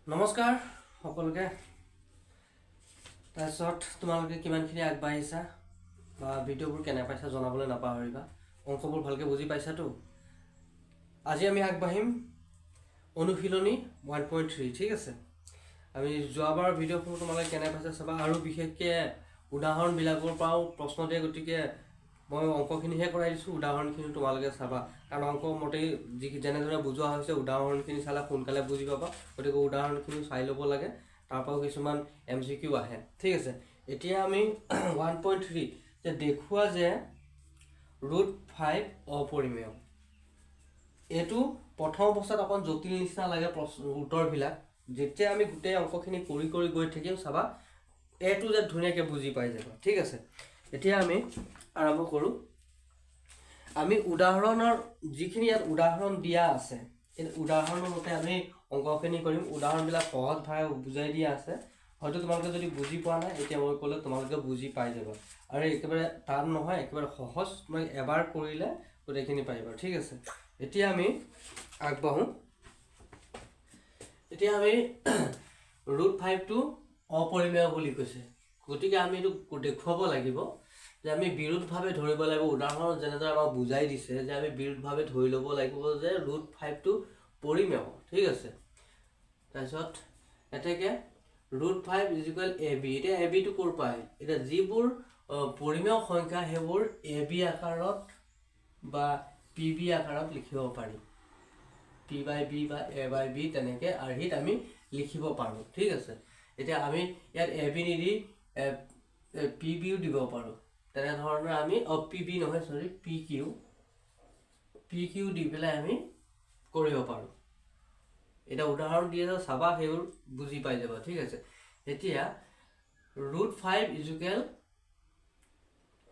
নমস্কাৰ সকলোকে তাৰপিছত তোমালোকে কিমানখিনি আগবাঢ়িছা বা ভিডিঅ'বোৰ কেনে পাইছা জনাবলৈ নাপাহৰিবা অংকবোৰ ভালকৈ বুজি পাইছাতো আজি আমি আগবাঢ়িম অনুশীলনী 1.3 ঠিক আছে আমি যোৱাবাৰ ভিডিঅ'বোৰ তোমালোকে কেনে পাইছা চাবা আৰু বিশেষকৈ উদাহৰণবিলাকৰ পৰাও প্ৰশ্ন দিয়ে গতিকে মই অংকখিনিহে কৰাই দিছোঁ উদাহৰণখিনি তোমালোকে চাবা কাৰণ অংক মতেই যেনেদৰে বুজোৱা হৈছে উদাহৰণখিনি চালে সোনকালে বুজি পাবা গতিকে উদাহৰণখিনি চাই ল'ব লাগে তাৰপৰাও কিছুমান MCQ আহে ঠিক আছে এতিয়া আমি 1.3 যে দেখুৱা যে √5 অপৰিমেয় এটো প্ৰথম অৱস্থাত অকন জটিল নিচিনা লাগে উত্তৰবিলাক যেতিয়া আমি গোটেই অংকখিনি কৰি গৈ থাকিম চাবা এটো যে ধুনীয়াকৈ বুজি পাই যাবা ঠিক আছে এতিয়া আমি আৰম্ভ কৰো আমি উদাহৰণৰ যিখিনি ইয়াত উদাহৰণ দিয়া আছে এই উদাহৰণৰ মতে আমি অংকখিনি কৰিম উদাহৰণবিলাক সহজভাৱে বুজাই দিয়া আছে হয়তো তোমালোকে যদি বুজি পোৱা নাই এতিয়া মই ক'লে তোমালোকে বুজি পাই যাবা আৰু একেবাৰে টান নহয় একেবাৰে সহজ মই এবাৰ কৰিলে গোটেইখিনি পাৰিবা ঠিক আছে এতিয়া আমি আগবাঢ়ো এতিয়া আমি √5 টো অপৰিমেয় বুলি কৈছে গতিকে আমি এটো দেখুৱাব লাগিব যে আমি বিৰুদ্ধভাৱে ধৰিব লাগিব উদাহৰণত যেনেদৰে আমাক বুজাই দিছে যে আমি বিৰুদ্ধভাৱে ধৰি ল'ব লাগিব যে √5 টো পৰিমেয় ঠিক আছে তাৰপিছত এতেকে √5 AB এটা AB টো ক'ৰ পায় এটা যিবোৰ পৰিমেয় সংখ্যা হেবোৰ AB আকাৰত বা PB আকাৰত লিখিব পাৰি P/B বা A/B তেনেকে আৰহিত আমি লিখিব পাৰো ঠিক আছে এতিয়া আমি ইয়াত AB নিদি PB ও দিব পাৰো তেনে ধৰণৰ আমি PB নহয় সৰি PQ দি পেলাই আমি কৰিব পাৰো এটা উদাহৰণ দিয়ে চাবা হেবোৰ বুজি পাই যাবা ঠিক আছে এতিয়া √5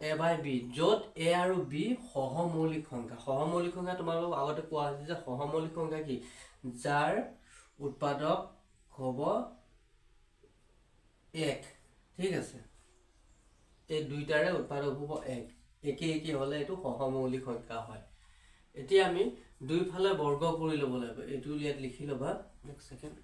A/B যত A আৰু B সহমৌলিক সংখ্যা তোমালোক আগতে কোৱা হৈছে যে সহমৌলিক সংখ্যা কি যাৰ উৎপাদক হ'ব 1 ঠিক আছে এই দুইটাৰে উৎপাদক হ'ব 1 একে হলে এটো সহমৌলিক সংখ্যা হয় এতিয়া আমি দুইফালে বৰ্গ কৰি ল'ব লাগিব এটো ইয়াত লিখি লবা এক সেকেন্ড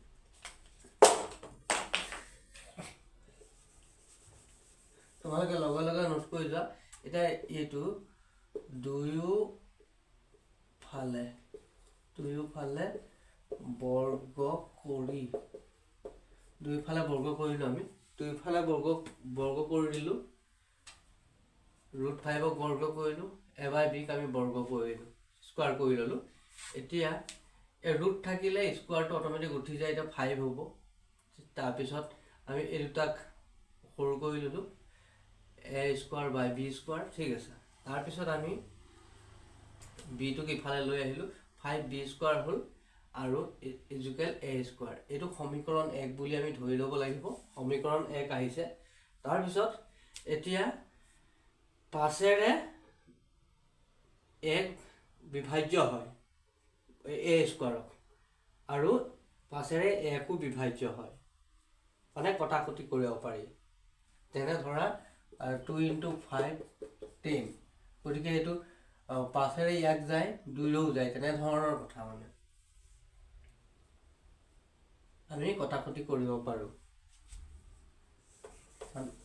তোমালোকে লগে নোট কৰি যোৱা এটা এটো দুইফালে বৰ্গ কৰি দুইফালে আমি দুইফালে বৰ্গ কৰি দিলো √5 ক বৰ্গ কৰিলো A/B ক আমি বৰ্গ কৰিলো স্কয়াৰ কৰি ললো এতিয়া এ ৰুট থাকিলে স্কয়াৰটো অটোমেটিক উঠি যায় এটা 5 হ'ব তাৰ পিছত আমি এই দুটাক সৰু কৰি ললো A² / B² ঠিক আছে তাৰ পিছত আমি b টো ইফালে লৈ আহিলো 5b² হল আৰু A² এটো সমীকৰণ 1 বুলি আমি ধৰি ল'ব লাগিব সমীকৰণ 1 আহিছে তাৰ পিছত এতিয়া পাছেৰে 1 বিভাজ্য হয় A² আৰু পাছেৰে 1 কো বিভাজ্য হয় মানে কটাকটি কৰিব পাৰি তেনে ধৰা 2 * 5 10 গতিকে এটো পাছেৰে 1 যায় 2 লৈও যায় তেনে ধৰণৰ কথা মানে আমি কটাকটি কৰিব পাৰো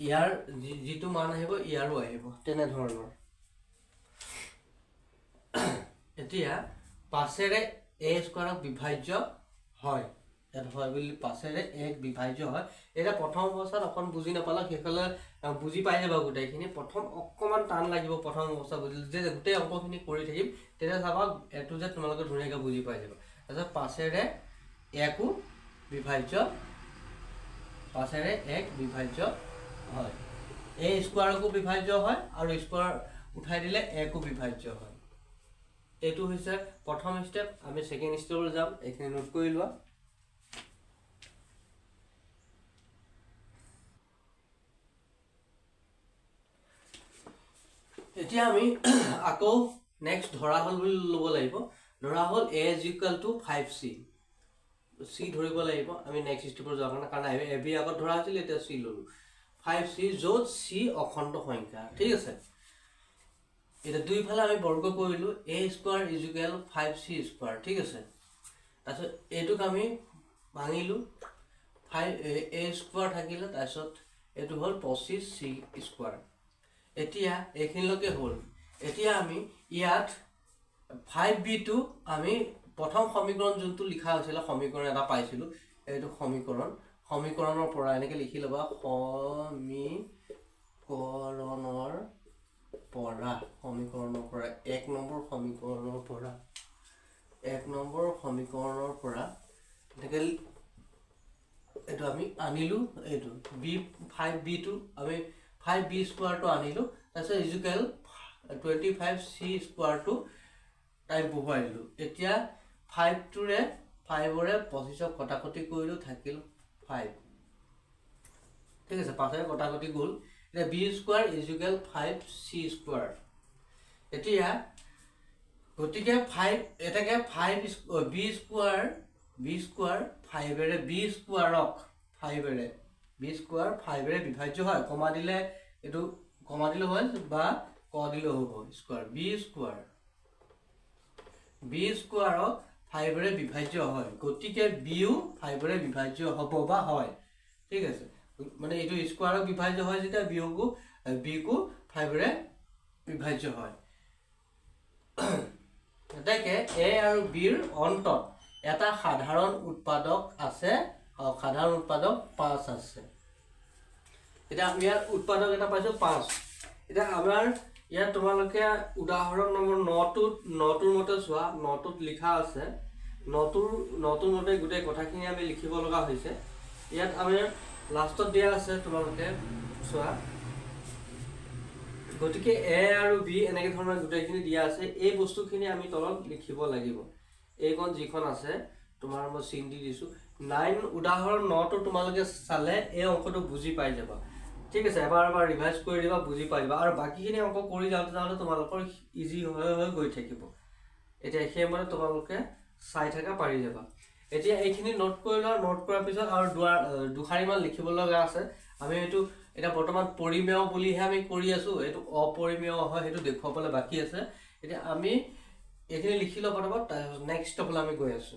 ইয়াৰ যিটো মান আহিব ইয়াৰো আহিব তেনে ধৰণৰ এতিয়া পাছেৰে A² বিভাজ্য হয় ইয়াত হয় বুলি পাছেৰে 1 বিভাজ্য হয় এটা প্ৰথম অৱস্থাত অকন বুজি নাপালা হেকলে বুজি পাই যাবা গোটেইখিনি প্ৰথম অকমান টান লাগিব প্ৰথম অৱস্থা বুজিলে যে গোটেই অংকখিনি কৰি থাকিম তেতিয়া চাবা এটো যে তোমালোকে ধুনীয়াকৈ বুজি পাই যাবা তাৰপিছত পাছেৰে 1 কো বিভাজ্য পাছেৰে 1 বিভাজ্য হয় A² কো বিভাজ্য হয় আৰু স্কয়াৰ উঠাই দিলে 1 কো বিভাজ্য হয় এটো হৈছে প্ৰথম স্টেপ আমি সেকেন্ড স্টেপলৈ যাম এখিনি নোট কৰি লোৱা এতিয়া আমি আকৌ নেক্সট ধৰা হল বুলি ল'ব লাগিব ধৰা হল A = 5c c ধৰিব লাগিব আমি নেক্সট স্টেপৰ যাওঁ কাৰণ AB আগত ধৰা আছিল এটা c ললো 5c যত c অখণ্ড সংখ্যা ঠিক আছে এটা দুইফালে আমি বৰ্গ কৰিলো A² = 5c² ঠিক আছে তাৰপিছত এটোক আমি ভাঙিলো 5 a স্কোয়াৰ থাকিলে তাৰপিছত এইটো হ'ল 25 c স্কোয়াৰ এতিয়া এইখিনিলৈকে হ'ল এতিয়া আমি ইয়াত 5b টো আমি প্ৰথম সমীকৰণ যোনটো লিখা হৈছিল সমীকৰণ এটা পাইছিলো এইটো সমীকৰণৰ পৰা এনেকৈ লিখি লবা সমীকৰণৰ পৰা 1 নম্বৰ সমীকৰণৰ পৰা এনেকৈ এইটো আমি আনিলো এইটো b5b টো আমি 5b স্কয়াৰটো আনিলো তাৰপিছত ইকুৱেল 25c স্কয়াৰটো টাইপ বহুৱাইলো এতিয়া 5 টোৰে 5 ৰে 25 কটাকটি কৰিলো থাকিল 5 ঠিক আছে 5 ৰে কটাকটি গল এতিয়া b square equal 5c square এতিয়া গতিকে 5 এটাকে 5 b স্কয়াৰ 5 ৰে b স্কয়াৰক 5 ৰে b স্কয়াৰ 5 ৰে বিভাজ্য হয় কমা দিলে এটো কমা দিলে হয় বা ক দিলে হ'ব স্কয়াৰ b স্কয়াৰক 5 ৰে বিভাজ্য হয় গতিকে b ও 5 ৰে বিভাজ্য হ'ব বা হয় ঠিক আছে মানে এটো স্কয়াৰক বিভাজ্য হয় যেতিয়া b কো 5 ৰে বিভাজ্য হয় এটাকে a আৰু b ৰ অন্তত এটা সাধাৰণ উৎপাদক আছে সাধাৰণ উৎপাদক 5 আছে এটা আমি ইয়াৰ উৎপাদক এটা পাইছো 5 এটা আমাৰ ইয়াত তোমালোকে উদাহৰণ নম্বৰ 9 টোৰ মতে চোৱা 9 টোত লিখা আছে 9 মতে গুটে কথাখিনি আমি লিখিব লগা হৈছে ইয়াত আমি লাষ্টত দিয়া আছে তোমালোকে চোৱা গতিকে a আৰু b এনেকে ধৰণৰ গুটেখিনি দিয়া আছে এই বস্তুখিনি আমি তলত লিখিব লাগিব এইখন যিখন আছে তোমাৰ মই চিন দি দিছো 9 উদাহৰণ 9 টো তোমালোকে চালে এই অংকটো বুজি পাই যাবা ঠিক আছে এবাৰ ৰিভাইজ কৰি দিবা বুজি পাইবা আৰু বাকিখিনি অংক কৰি যাওঁতে তোমালোকৰ ইজি হৈ গৈ থাকিব এতিয়া হেমৰে তোমালোকে চাই থাকা পাৰি যাবা এতিয়া এইখিনি নোট কৰি লোৱা নোট কৰাৰ পিছত আৰু দুখাৰি মান লিখিব লগা আছে আমি এটো এটা বৰ্তমান পৰিমেয় বুলিহে আমি কৰি আছো এটো অপৰিমেয় হয় হেতু দেখুৱাবলৈ বাকি আছে এতিয়া আমি এখিনি লিখি লব পাৰব নেক্সট টপলে আমি গৈ আছো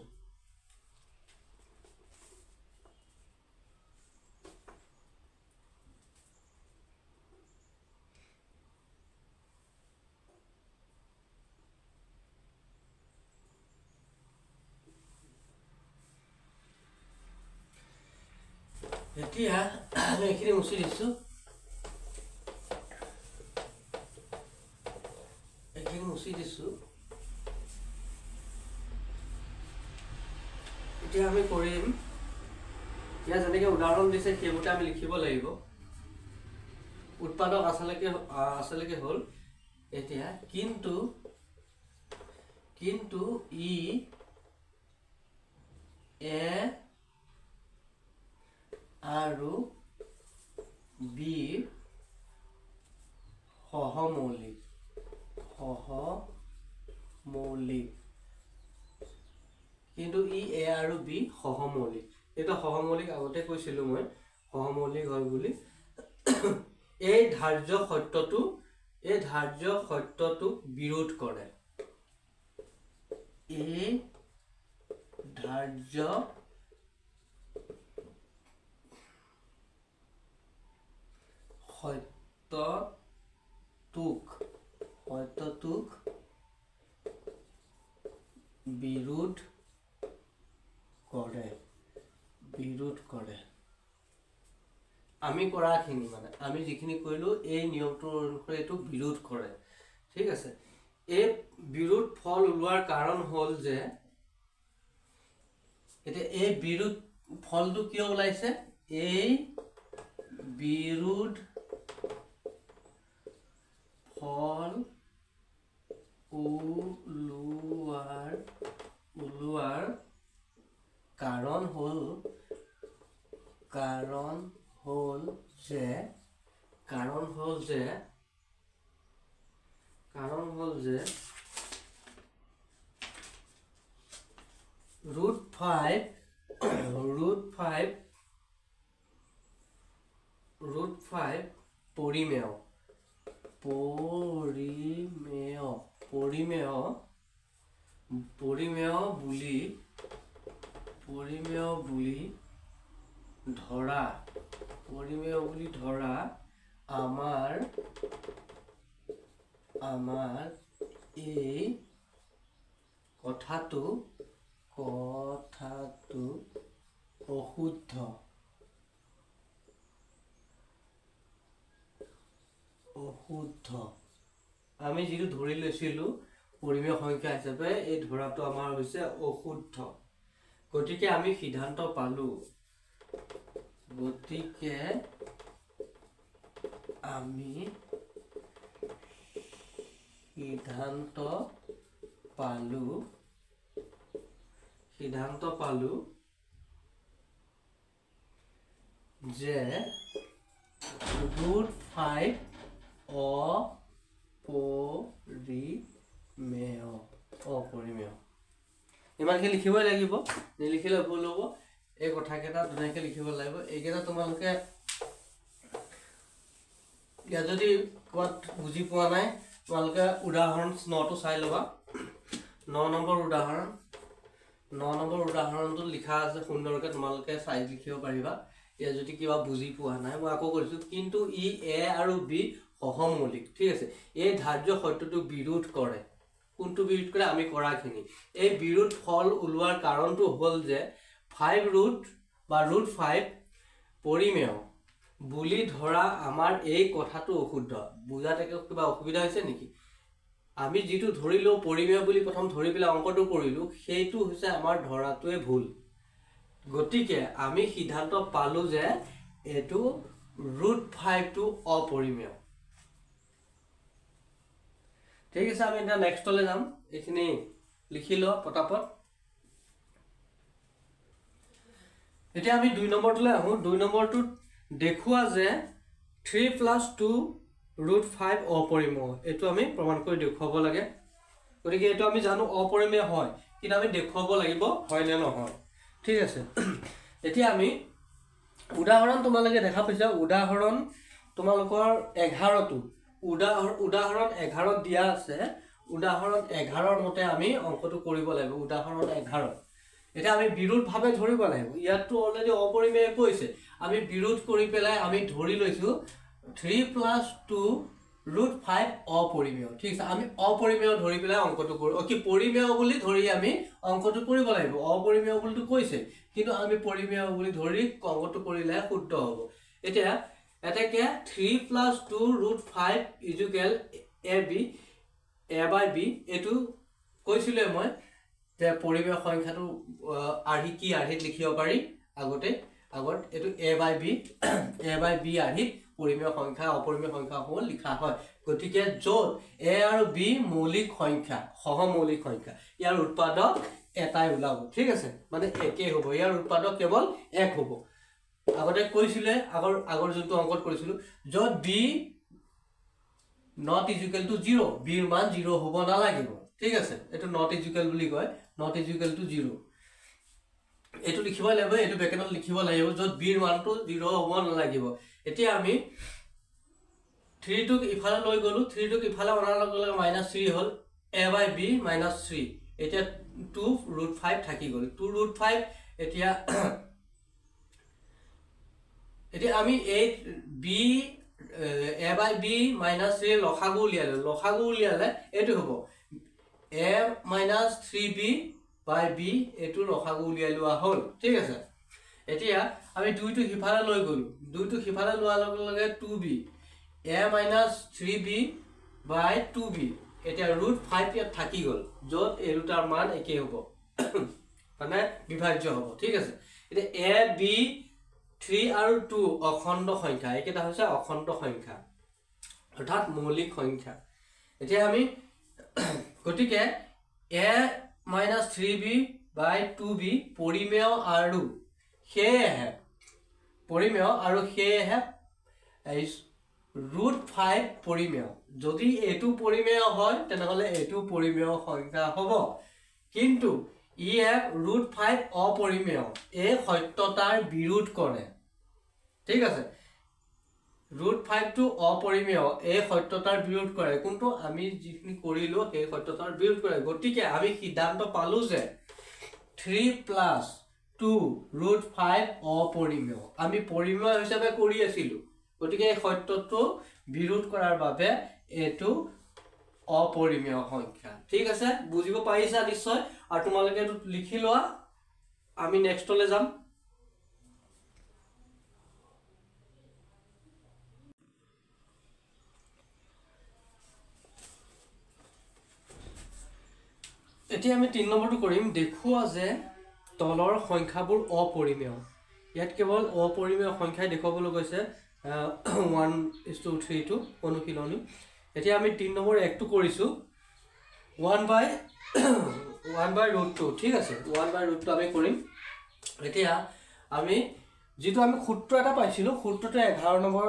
এতিয়া আমি এখিনি মুছি দিছো এতিয়া আমি কৰিম ইয়া যেনেকৈ উদাহৰণ দিছে সেইমতে আমি লিখিব লাগিব উৎপাদক আসলকে হল এতিয়া কিন্তু ই a আৰু b সহমৌলিক কিন্তু ই a আৰু b সহমৌলিক এটা সহমৌলিক আগতে কৈছিলো মই সহমৌলিক হয় বুলি এই ধাৰ্য সত্যটো বিৰোধ কৰে এই ধাৰ্য সত্যটোক বিৰোধ কৰে আমি কৰাখিনি মানে আমি যিখিনি কইলো এই নিয়মটোৰ অনুসৰি এটো বিৰোধ কৰে ঠিক আছে এই বিৰোধ ফল ওলোৱাৰ কাৰণ হল যে এটা এই বিৰোধ ফলটো কিয় ওলাইছে এই বিৰোধ ফল ওলোৱাৰ কাৰণ হল যে √5 পৰিমেয় বুলি ধৰা পৰিমেয় বুলি ধৰা আমাৰ এই কথাটো অশুদ্ধ আমি যেটো ধৰি লৈছিলো পৰিমেয় সংখ্যা হিচাপে এই ধৰাটো আমাৰ হৈছে অশুদ্ধ গতিকে আমি সিদ্ধান্ত পালো সিদ্ধান্ত পালো যে √5 অপৰিমেয় ইমানকে লিখিবই লাগিব নিলিখিলে ভুল হ'ব এই কথাকেইটা ধুনীয়াকৈ লিখিব লাগিব এইকেইটা তোমালোকে ইয়া যদি কোৱাত বুজি পোৱা নাই তোমালোকে উদাহৰণ 9টো চাই লবা 9 নম্বৰ উদাহৰণটো লিখা আছে সুন্দৰকৈ তোমালোকে চাই লিখিব পাৰিবা ইয়া যদি কিবা বুজি পোৱা নাই মই আকৌ কৈছো কিন্তু ই এ আৰু বি সহমৌলিক ঠিক আছে এই ধাৰ্য সত্যটো বিৰোধ কৰে কোনটো বিৰোধ কৰে আমি কৰাখিনি এই বিৰোধ ফল উলোৱাৰ কাৰণটো হ'ল যে 5 বা √5 পৰিমেয় বুলি ধৰা আমাৰ এই কথাটো অশুদ্ধ বুজাতে কিবা অসুবিধা হৈছে নেকি আমি যেটো ধৰিলো পৰিমেয় বুলি প্ৰথম ধৰি পেলাই অংকটো কৰিলো সেইটো হৈছে আমাৰ ধৰাটোৱে ভুল গতিকে আমি সিদ্ধান্ত পালো যে এটো √5 টো অপৰিমেয় ঠিক আছে আমি এটা নেক্সটলে যাম এখিনি লিখিলো পটাপট এতিয়া আমি 2 নম্বৰটোলে আহো 2 নম্বৰটো দেখুৱা যে 3 + 2 √5 অপৰিমেয় এটো আমি প্ৰমাণ কৰি দেখুৱাব লাগে গতিকে এটো আমি জানো অপৰিমেয় হয় কিন্তু আমি দেখুৱাব লাগিব হয় নে নহয় ঠিক আছে এতিয়া আমি উদাহৰণ তোমালোকে দেখা পাইছা উদাহৰণ তোমালোকৰ 11টো উদাহৰণ 11 দিয়া আছে উদাহৰণ 11 মতে আমি অংকটো কৰিব লাগিব উদাহৰণ 11 এটা আমি বিৰোধ ভাবে ধৰিব লাগিব ইয়াতো অলৰেডি অপৰিমেয় কৈছে আমি বিৰোধ কৰি পেলাই আমি ধৰি লৈছো 3 + 2 √5 অপৰিমেয় ঠিক আছে আমি অপৰিমেয় ধৰি পেলাই অংকটো কৰো কি পৰিমেয় বুলি ধৰি আমি অংকটো কৰিব লাগিব অপৰিমেয় বুলিটো কৈছে কিন্তু আমি পৰিমেয় বুলি ধৰি অংকটো কৰিলে শুদ্ধ হ'ব এতিয়া এটাকে 3 + 2 √5 a/b এটো কৈছিলে মই যে পৰিমেয় সংখ্যাটো আঢ়ি কি আঢ়িত লিখিব পাৰি আগত এটো a/b আঢ়িত পৰিমেয় সংখ্যা অপৰিমেয় সংখ্যা হ'ল লিখা হয় গতিকে যত a আৰু b মৌলিক সংখ্যা সহমৌলিক সংখ্যা ইয়াৰ উৎপাদক এটাই ওলাব ঠিক আছে মানে একে হ'ব ইয়াৰ উৎপাদক কেৱল এক হ'ব আগতে কৈছিলে আগৰ যোনটো অংকত কৰিছিলো যত b not equal to 0 b এর মান 0 হ'ব নালাগিব ঠিক আছে এটো not equal বুলি কয় not equal to 0 এটো লিখিব লাগিব এটো ব্যাকৰণত লিখিব লাগিব যত b এর মানটো 0 হ'ব নালাগিব এতিয়া আমি 3 টোক ইফালে লৈ গলো 3 টোক ইফালে অনাৰ লগে লগে -3 হ'ল a/b -3 এতিয়া 2 √5 থাকি গল 2 √5 এতিয়া আমি a b a/b -3 লসাগু উলিয়ালে এটো হ'ব a - 3b/b এটো লসাগু উলিয়াই লোৱা হ'ল ঠিক আছে এতিয়া আমি 2 টো হিফালে লৈ গলো 2 টো হিফালে লোৱাৰ লগে লগে 2b a - 3b/2b এতিয়া √5 ইয়াত থাকি গল যত এই দুটাৰ মান একে হ'ব মানে বিভাজ্য হ'ব ঠিক আছে এতিয়া a b 3 আৰু 2 অখণ্ড সংখ্যা একেটা হৈছে অখণ্ড সংখ্যা অৰ্থাৎ মৌলিক সংখ্যা এতিয়া আমি গতিকে a - 3b/2b পৰিমেয় আৰু সেয়েহে √5 পৰিমেয় যদি এটো পৰিমেয় হয় তেনেহলে এটো পৰিমেয় সংখ্যা হ'ব কিন্তু ই এক √5 অপৰিমেয় এই সত্যতাৰ বিৰোধ কৰে ঠিক আছে √5 টো অপৰিমেয় এই সত্যতাৰ বিৰোধ কৰে কিন্তু আমি যিখিনি কৰিলো এই সত্যতাৰ বিৰোধ কৰে গতিকে আমি সিদ্ধান্ত পালো যে 3 + 2 √5 অপৰিমেয় আমি পৰিমেয় হিচাপে কৰি আছিলো গতিকে এই সত্যটো বিৰোধ কৰাৰ বাবে এটো অপৰিমেয় সংখ্যা ঠিক আছে বুজিব পাৰিছা নিশ্চয় আৰু তোমালোকে এটো লিখি লোৱা আমি নেক্সটলে যাম এতিয়া আমি 3 নম্বৰটো কৰিম দেখুৱা যে তলৰ সংখ্যাবোৰ অপৰিমেয় ইয়াত কেৱল অপৰিমেয় সংখ্যাই দেখুৱাবলৈ গৈছে 1:3 টো অনুশীলনী এতিয়া আমি 3 নম্বৰ একটো কৰিছো 1/√2 ঠিক আছে 1/√2 আমি কৰিম এতিয়া আমি যেটো আমি সূত্ৰ এটা পাইছিলো সূত্ৰটো 11 নম্বৰ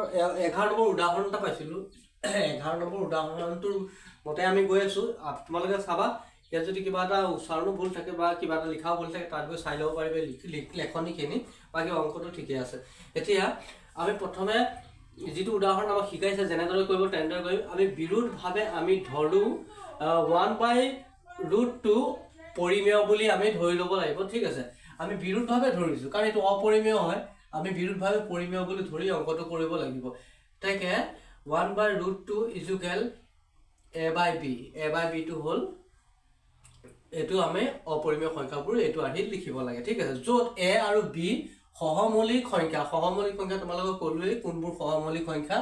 উদাহৰণ এটা পাইছিলো 11 নম্বৰ উদাহৰণটোৰ মতে আমি গৈ আছো তোমালোকে চাবা ইয়াত যদি কিবা এটা উচ্চাৰণো ভুল থাকে বা কিবা এটা লিখাও ভুল থাকে তাত গৈ চাই লব পাৰিবে লেখনিখিনি বাকি অংকটো ঠিকে আছে এতিয়া আমি প্ৰথমে যেটো উদাহৰণ আমাক শিকাইছে জেনেদৰে কৰিব টেন্ডাৰ কৰিম আমি বিৰোধভাৱে আমি ধৰো 1/√2 পৰিমেয় বুলি আমি ধৰি লব লাগিব ঠিক আছে আমি বিৰোধভাৱে ধৰিছো কাৰণ এটো অপৰিমেয় হয় আমি বিৰোধভাৱে পৰিমেয় বুলি ধৰি অংকটো কৰিব লাগিব তাকে 1/√2 a/b টো হল এটো আমি অপৰিমেয় সংখ্যাবোৰ এটো আহি লিখিব লাগে ঠিক আছে যত a আৰু b সহমৌলিক সংখ্যা তোমালোকক কলোৱে কোনবোৰ সহমৌলিক সংখ্যা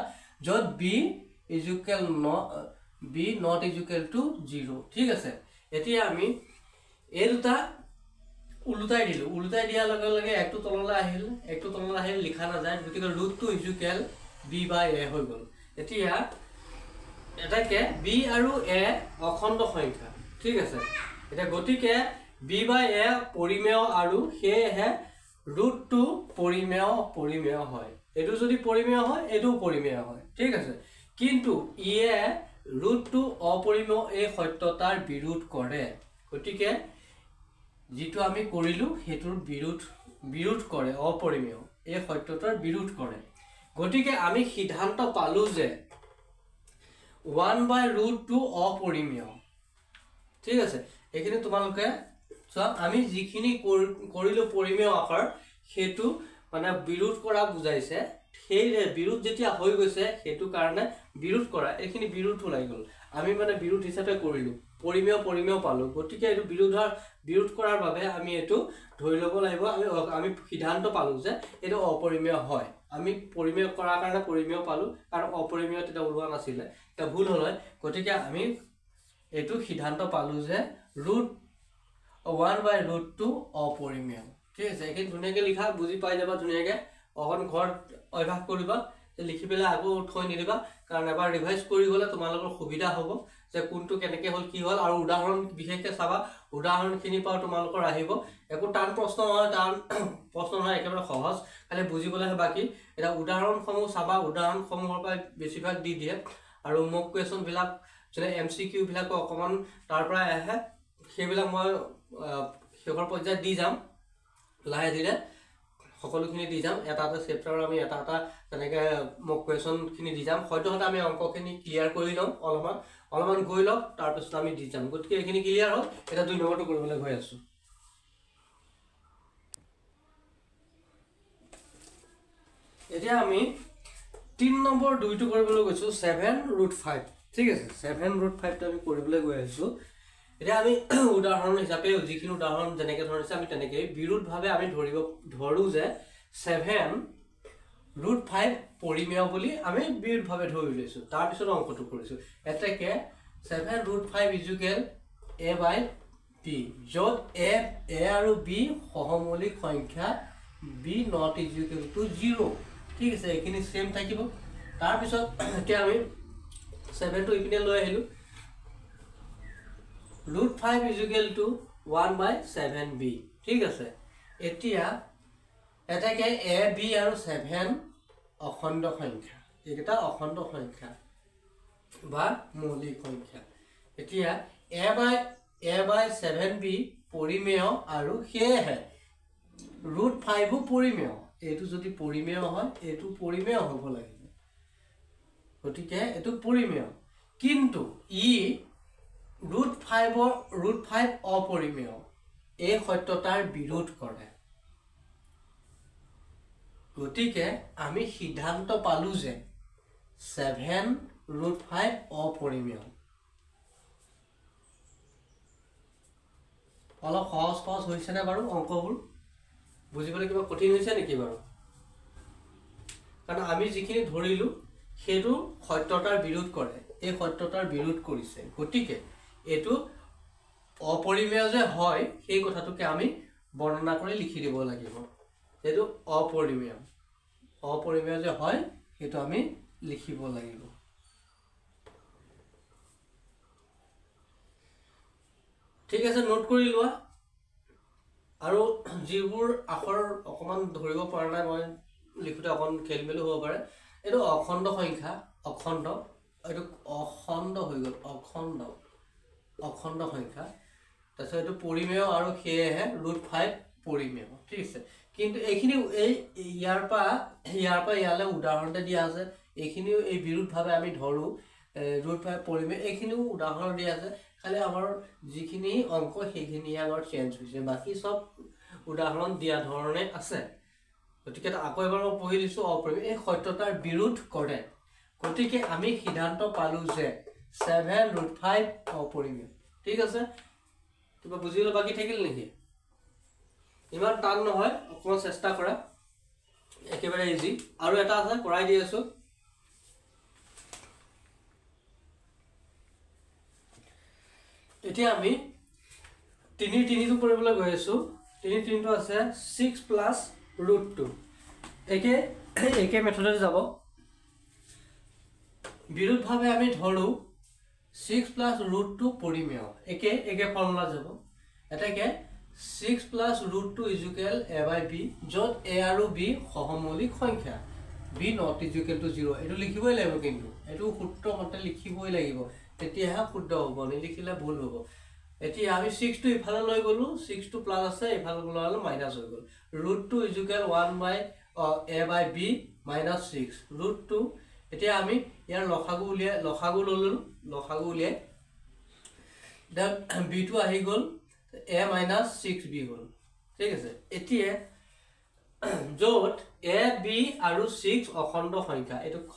যত b not equal to 0 ঠিক আছে এতিয়া আমি এই দুটা উলুটাই দিয়াৰ লগে লগে একটো তললৈ আহিল লিখা না যায় গতিকে √2 b/a হৈ গল এতিয়া এটাকে b আৰু a অখণ্ড সংখ্যা ঠিক আছে এটা গতিকে b/a পৰিমেয় আৰু হেহে √2 পৰিমেয় হয় এটো যদি পৰিমেয় হয় এটো পৰিমেয় হয় ঠিক আছে কিন্তু ইয়ে √2 অপৰিমেয় এই সত্যতাৰ বিৰোধ কৰে গতিকে যেটো আমি কৰিলো হেতুৰ বিৰোধ কৰে অপৰিমেয় এই সত্যতাৰ বিৰোধ কৰে গতিকে আমি সিদ্ধান্ত পালো যে 1/√2 অপৰিমেয় ঠিক আছে এখানে তোমালোকে সব আমি যিখিনি কৰিলো পৰিমেয় আকাৰ হেতু মানে বিৰোধ কৰা বুজাইছে সেই বিৰোধ যেতিয়া হৈ গৈছে হেতু কাৰণে বিৰোধ কৰা এখিনি বিৰোধ ওলাই গল আমি মানে বিৰোধ হিচাপে কৰিলো পৰিমেয় পালো গতিকে এটো বিৰোধ কৰাৰ বাবে আমি এটো ধৰি লব লাগিব আমি সিদ্ধান্ত পালো যে এটো অপৰিমেয় হয় আমি পৰিমেয় কৰাৰ কাৰণে পৰিমেয় পালো কাৰণ অপৰিমেয় এটা ওলোৱা নাছিল এটা ভুল হল গতিকে আমি এটো সিদ্ধান্ত পালো যে 1/√2 অপৰিমেয় ঠিক আছে একে ধুনিয়াকে লিখা বুজি পাই যাবা ধুনিয়াকে অকন ঘৰ অভ্যাস কৰিবা লিখি পেলা আগো থৈ নিদিবা কাৰণ এবাৰ ৰিভাইজ কৰি গলে তোমালোকৰ সুবিধা হ'ব যে কোনটো কেনেকে হল কি হল আৰু উদাহৰণ বিশেষকে চাবা উদাহৰণখিনি পাও তোমালোকৰ আহিব একো টান প্ৰশ্ন নহয় একেবাৰে সহজ খালি বুজিবলৈ বাকি এটা উদাহৰণসমূহ চাবা উদাহৰণসমূহৰ পৰা বেছিভাগ দি দিয়ে আৰু মক কোৱেশ্চন বিলাক যেনে এমসিকিউ বিলাক অকমান তাৰ পৰা আহে সেইবিলাক মই শেষৰ পৰ্যায়ত দি যাম লাহে ধীৰে সকলোখিনি দি যাম এটা চেপ্টাৰ আমি এটা তেনেকে মক কোৱেশ্চন খিনি দি যাম হয়তো আমি অংকখিনি ক্লিয়াৰ কৰি লম অলপমান গৈ লওক তাৰ পিছত আমি দি যাম গতিকে এখিনি ক্লিয়াৰ হ'ল এটা 2 নম্বৰটো কৰিবলৈ গৈ আছো এতিয়া আমি 3 নম্বৰ 2টো কৰিবলৈ গৈছো 7√5 ঠিক আছে 7√5 টো আমি কৰিবলৈ গৈ আছো এতিয়া আমি উদাহৰণ হিচাপে যিখিনি উদাহৰণ যেনেকে ধৰিছে আমি তেনেকৈ বিৰোধভাৱে আমি ধৰো যে 7√5 পৰিমেয় বুলি আমি বিৰোধভাৱে ধৰি লৈছো তাৰ পিছত অংকটো কৰিছো এটাকে 7√5 a/b যত a আৰু b সহমৌলিক সংখ্যা b not equal to 0 ঠিক আছে এখিনি সেম থাকিব তাৰ পিছত এতিয়া আমি 7 টো ইপিনে লৈ আহিলো √5 1/7b ঠিক আছে এতিয়া এটাকে a b আৰু 7 অখণ্ড সংখ্যা এটা অখণ্ড সংখ্যা বা মৌলিক সংখ্যা এতিয়া a/7b পৰিমেয় আৰু হেহে √5 পৰিমেয় এটো যদি পৰিমেয় হয় এটো পৰিমেয় হ'ব লাগিব গতিকে এটো পৰিমেয় কিন্তু ই √5 অপৰিমেয় এই সত্যতাৰ বিৰোধ কৰে গতিকে আমি সিদ্ধান্ত পালো যে 7√5 অপৰিমেয় অলপ সহজ হৈছে নে বাৰু অংকবোৰ বুজিবলৈ কিবা কঠিন হৈছে নেকি বাৰু কাৰণ আমি যিখিনি ধৰিলো সেইটো সত্যতাৰ বিৰোধ কৰে এই সত্যতাৰ বিৰোধ কৰিছে গতিকে এটো অপৰিমেয় যে হয় সেই কথাটোকে আমি বৰ্ণনা কৰি লিখি দিব লাগিব এটো অপৰিমেয় যে হয় সেইটো আমি লিখিব লাগিব ঠিক আছে নোট কৰি লোৱা আৰু যিবোৰ আখৰ অকমান ধৰিব পৰা নাই মই লিখোতে অকন খেলমেলি হ'ব পাৰে এটো অখণ্ড সংখ্যা অখণ্ড এটো অখণ্ড হৈ গল অখণ্ড সংখ্যা তাৰছত এটো পৰিমেয় আৰু সেয়েহে √5 পৰিমেয় ঠিক আছে কিন্তু এইখিনি এই ইয়াৰ পৰা ইয়ালে উদাহৰণতে দিয়া আছে এইখিনিও এই বিৰুদ্ধভাৱে আমি ধৰো √5 পৰিমেয় এইখিনিও উদাহৰণ দিয়া আছে খালি আমাৰ যিখিনি অংক সেইখিনি আগৰ চেঞ্জ হৈছে বাকি সব উদাহৰণ দিয়া ধৰণে আছে গতিকে আকৌ এবাৰ মই পঢ়ি দিছো অপৰিমেয় এই সত্যতাৰ বিৰোধ কৰে গতিকে আমি সিদ্ধান্ত পালো যে 7√5 অপৰিমেয় ঠিক আছে কিবা বুজিলে বাকি থাকিল নেকি ইমান টান নহয় অকমান চেষ্টা কৰা একেবাৰে ইজি আৰু এটা আছে কৰাই দি আছো এতিয়া আমি 3 টো কৰিবলৈ গৈ আছো 3 টো আছে 6 + √2 একে মেথডে যাব বিৰুদ্ধভাৱে আমি ধৰো 6 + √2 পৰিমেয় একে ফৰ্মুলা যাব এটাকে 6 + √2 = a/b যত a আৰু b সহমৌলিক সংখ্যা b not = 0 এটো লিখিবই লাগিব কিন্তু এটো সূত্ৰ মতে লিখিবই লাগিব তেতিয়াহে শুদ্ধ হ'ব নিলিখিলে ভুল হ'ব এতিয়া আমি 6 টো ইফালে লৈ গলো 6 টো প্লাস আছে ইফালে গলো মাইনাস হৈ গল √2 = 1/a/b - 6 √2 এতিয়া আমি ইয়াৰ লসাগু উলিয়াই দেন b টো আহি গল a - 6b হল ঠিক আছে এতিয়া যত a b আৰু 6 অখণ্ড সংখ্যা এটো খ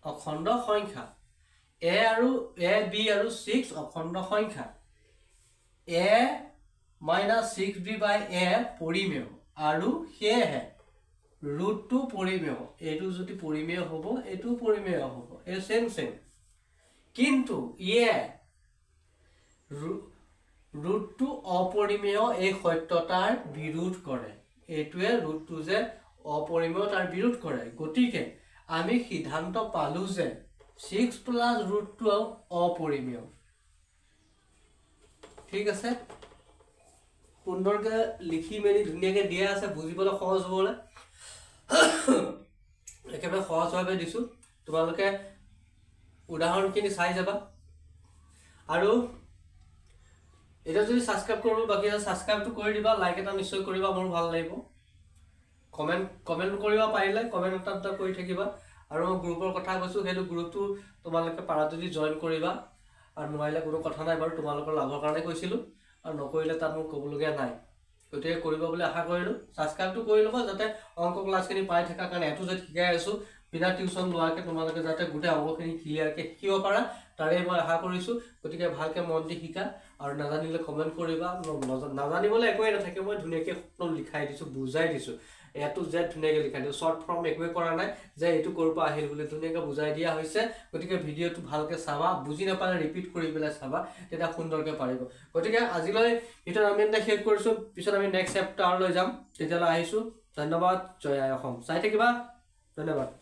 অখণ্ড সংখ্যা a b আৰু 6 অখণ্ড সংখ্যা a - 6b/a পৰিমেয় আৰু সেয়েহে √2 পৰিমেয় এটো যদি পৰিমেয় হ'ব এটো পৰিমেয় হ'ব এ সেম কিন্তু √2 অপৰিমেয় এই সত্যতাৰ বিৰোধ কৰে এটোৱে √2 যে অপৰিমেয় তাৰ বিৰোধ কৰে গতিকে আমি সিদ্ধান্ত পালো যে 6 + √2 অপৰিমেয় ঠিক আছে সুন্দৰকে লিখি মেলি ধুনিয়াকে দিয়া আছে বুজিবলৈ সহজ হ'বলে একেবাৰে সহজভাৱে দিছো তোমালোকে উদাহৰণখিনি চাই যাবা আৰু এটা যদি সাবস্ক্ৰাইব কৰিব বাকি আছে সাবস্ক্ৰাইবটো কৰি দিবা লাইক এটা নিশ্চয় কৰিবা মোৰ ভাল লাগিব কমেন্ট কৰিবা পাৰিলে কমেন্ট এটা কৰি থাকিবা আৰু মই গ্ৰুপৰ কথা কৈছো হেতু গ্ৰুপটো তোমালোকে পাৰা যদি জয়েন কৰিবা আৰু নোৱাৰিলে কোনো কথা নাই বাৰু তোমালোকৰ লাভৰ কাৰণে কৈছিলো আৰু নকৰিলে তাত মোৰ ক'বলগীয়া নাই গতিকে কৰিব বুলি আশা কৰিলো সাবস্ক্ৰাইবটো কৰি ল'বা যাতে অংক ক্লাছখিনি পাই থকা কাৰণে এটো যে শিকাই আছো বিনা টিউচন লোৱাকে তোমালোকে যাতে গোটেই অংকখিনি ক্লিয়াৰকে শিকিব পাৰা তাৰে মই আশা কৰিছো গতিকে ভালকে মন দি শিকা আৰু নাজানিলে কমেন্ট কৰিবা নাজানিবলে একোই নাথাকে মই ধুনিয়াকে লিখাই দিছো বুজাই দিছো এটো যে ধুনিয়াকে লিখাই দিছো শৰ্ট ফৰ্ম একোই কৰা নাই যে এটো কৰিব আহিল বুলি ধুনিয়াকে বুজাই দিয়া হৈছে গতিকে ভিডিওটো ভালকে চাবা বুজি নাপালে ৰিপিট কৰি পেলাই চাবা তেতিয়া সুন্দৰকে পাৰিব গতিকে আজিলৈ ভিডিও আমি এটা শেষ কৰিছো পিছত আমি নেক্সট চেপ্টাৰ লৈ যাম তেতিয়ালৈ আহিছো ধন্যবাদ জয় আই অসম চাই থাকিবা ধন্যবাদ